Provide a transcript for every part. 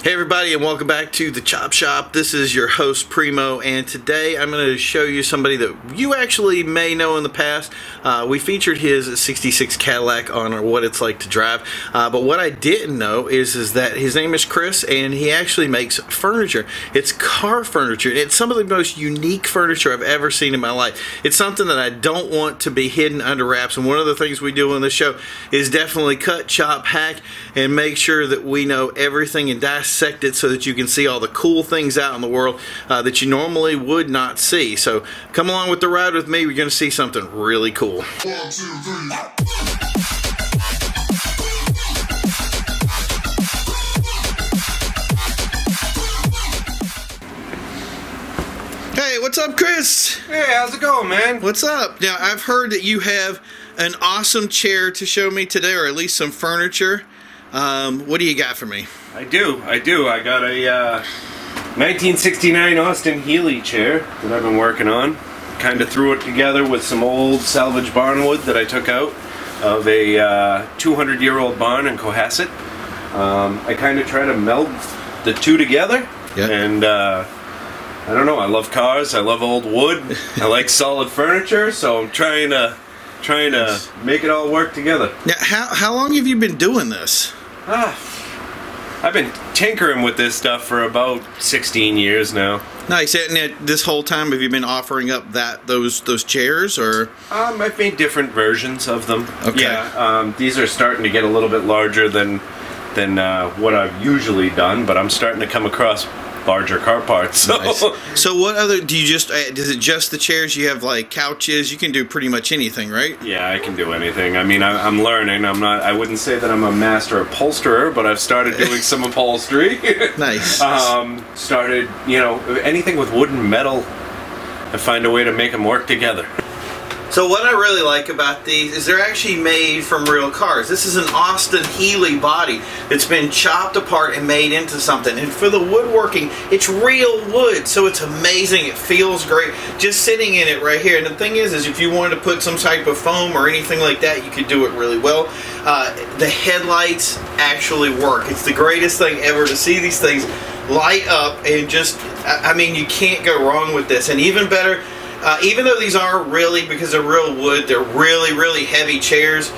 Hey everybody, and welcome back to the Chop Shop. This is your host Primo, and today I'm going to show you somebody that you actually may know in the past. We featured his '66 Cadillac on What It's Like to Drive, but what I didn't know is that his name is Chris, and he actually makes furniture. It's car furniture. It's some of the most unique furniture I've ever seen in my life. It's something that I don't want to be hidden under wraps, and one of the things we do on this show is definitely cut, chop, hack, and make sure that we know everything and dissect it so that you can see all the cool things out in the world that you normally would not see. So come along with the ride with me. We're going to see something really cool. 1, 2, 3. Hey, what's up, Chris? Hey, how's it going, man? What's up? Now, I've heard that you have an awesome chair to show me today, or at least some furniture. What do you got for me? I do. I got a 1969 Austin Healey chair that I've been working on. Kind of threw it together with some old salvage barn wood that I took out of a 200-year-old barn in Cohasset. I kind of try to meld the two together. Yeah. And I don't know, I love cars, I love old wood, I like solid furniture, so I'm trying to make it all work together. Now, how long have you been doing this? I've been tinkering with this stuff for about 16 years now. Nice. And this whole time, have you been offering up those chairs, or? I've made different versions of them. Okay. Yeah. These are starting to get a little bit larger than what I've usually done, but I'm starting to come across larger car parts. So. Nice. So what other, do you just, is it just the chairs? You have like couches, you can do pretty much anything, right? Yeah, I can do anything. I mean, I'm learning. I wouldn't say that I'm a master upholsterer, but I've started doing some upholstery. Nice. Started, anything with wood and metal, I find a way to make them work together. So what I really like about these is they're actually made from real cars. This is an Austin Healey body that's been chopped apart and made into something. And for the woodworking, it's real wood, so it's amazing. It feels great just sitting in it right here. And the thing is if you wanted to put some type of foam or anything like that, you could do it really well. The headlights actually work. It's the greatest thing ever to see these things light up, and just, I mean, you can't go wrong with this. And even better, even though these are really, because they're real wood, they're really, really heavy chairs.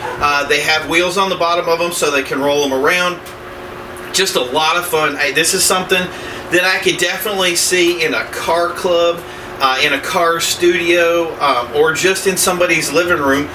They have wheels on the bottom of them so they can roll them around. Just a lot of fun. This is something that I could definitely see in a car club, in a car studio, or just in somebody's living room,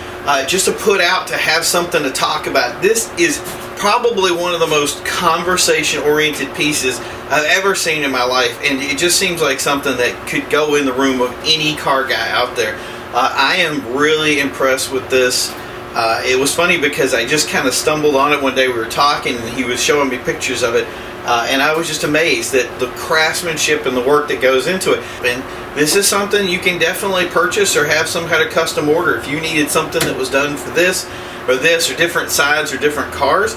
just to put out, to have something to talk about. This is probably one of the most conversation-oriented pieces I've ever seen in my life, and it just seems like something that could go in the room of any car guy out there. I am really impressed with this. It was funny because I just kind of stumbled on it one day. We were talking, and he was showing me pictures of it, and I was just amazed at the craftsmanship and the work that goes into it. And this is something you can definitely purchase or have some kind of custom order. If you needed something that was done for this, or different sides or different cars,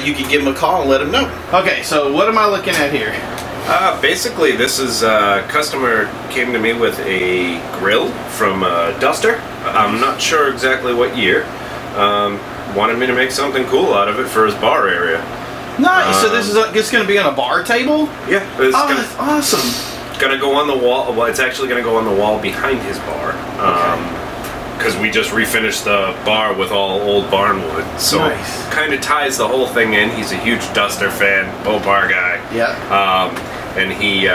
you can give them a call and let them know. Okay, so what am I looking at here? Basically, this is a customer came to me with a grill from Duster. I'm not sure exactly what year. Wanted me to make something cool out of it for his bar area. Nice. So this is just going to be on a bar table? Yeah. That's awesome. Going to go on the wall. Well, it's actually going to go on the wall behind his bar. Because we just refinished the bar with all old barn wood, so nice. Kind of ties the whole thing in. He's a huge Duster fan, Bar guy. Yeah. And he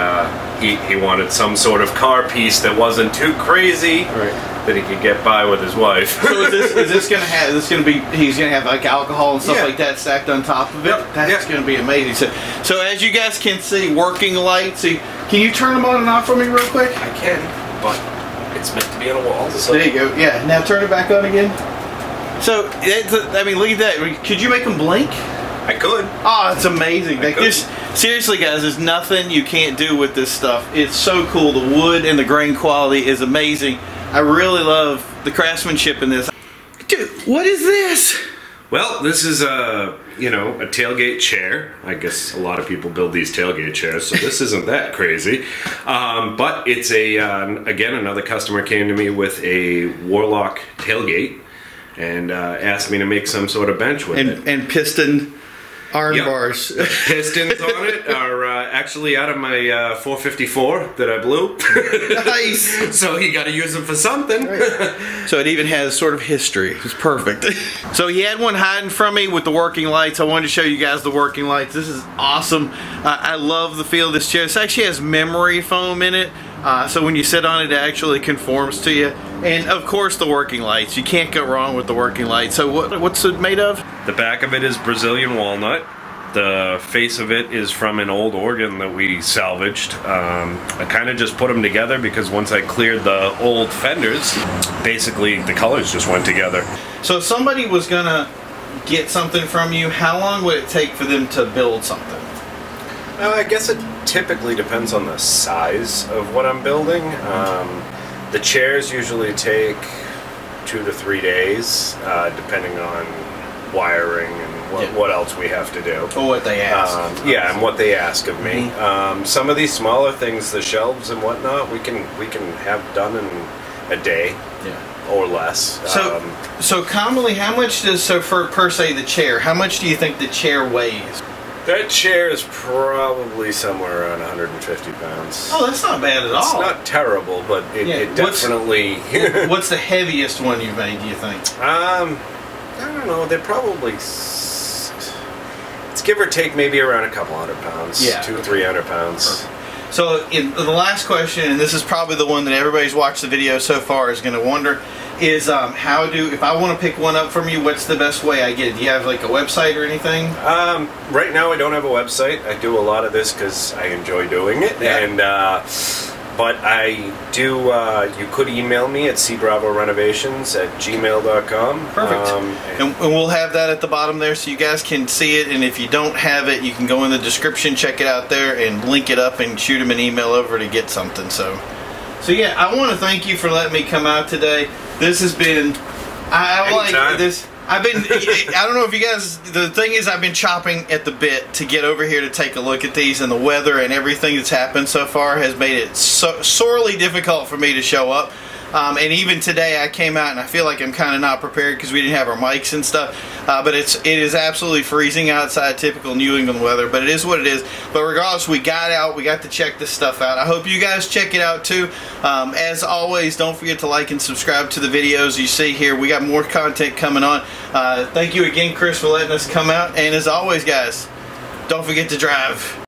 wanted some sort of car piece that wasn't too crazy, right, that he could get by with his wife. So is this gonna have? He's gonna have like alcohol and stuff like that stacked on top of it. Yep. That's gonna be amazing. So as you guys can see, working lights. So can you turn them on and off for me real quick? I can, but it's meant to be on a wall. So. There you go. Yeah. Now turn it back on again. So I mean, look at that. Could you make them blink? I could. Oh, it's amazing. Like this, seriously, guys, there's nothing you can't do with this stuff. It's so cool. The wood and the grain quality is amazing. I really love the craftsmanship in this. Dude, what is this? Well, this is a tailgate chair. I guess a lot of people build these tailgate chairs, so this isn't that crazy. But it's again, another customer came to me with a Warlock tailgate and asked me to make some sort of bench with it. And piston Arm Yep. bars. The pistons on it are actually out of my 454 that I blew. Nice. So you got to use them for something. Right. So it even has sort of history. It's perfect. So he had one hiding from me with the working lights. I wanted to show you guys the working lights. This is awesome. I love the feel of this chair. This actually has memory foam in it. So when you sit on it, it actually conforms to you. And of course the working lights. You can't go wrong with the working lights. So what's it made of? The back of it is Brazilian walnut. The face of it is from an old organ that we salvaged. I kind of just put them together because once I cleared the old fenders, basically the colors just went together. So if somebody was gonna get something from you, how long would it take for them to build something? I guess it typically depends on the size of what I'm building. The chairs usually take 2 to 3 days, depending on wiring and what else we have to do. Or what they ask. Yeah, and what they ask of me. Some of these smaller things, the shelves and whatnot, we can have done in a day. Or less. So commonly, how much does, for per se the chair, how much do you think the chair weighs? That chair is probably somewhere around 150 pounds. Oh, that's not bad at all. It's not terrible, but it definitely... What's the heaviest one you've made, do you think? I don't know. They're probably... It's give or take maybe around a couple hundred pounds. Yeah. 200-300 pounds. Perfect. So the last question, and this is probably the one that everybody's watched the video so far is going to wonder, is if I want to pick one up from you, what's the best way I get it? Do you have like a website or anything? Right now I don't have a website. I do a lot of this because I enjoy doing it. Yeah. And but I do, you could email me at cbravorenovations@gmail.com. Perfect. And we'll have that at the bottom there so you guys can see it. And if you don't have it, you can go in the description, check it out there, and link it up and shoot them an email over to get something. So yeah, I want to thank you for letting me come out today. This has been, I like this. I don't know if you guys, the thing is I've been chopping at the bit to get over here to take a look at these, and the weather and everything that's happened so far has made it sorely difficult for me to show up. And even today I came out and I feel like I'm kind of not prepared because we didn't have our mics and stuff. But it is absolutely freezing outside, typical New England weather, but it is what it is. But regardless, we got out, we got to check this stuff out. I hope you guys check it out too. As always, don't forget to like and subscribe to the videos you see here. We got more content coming on. Thank you again, Chris, for letting us come out. And as always, guys, don't forget to drive.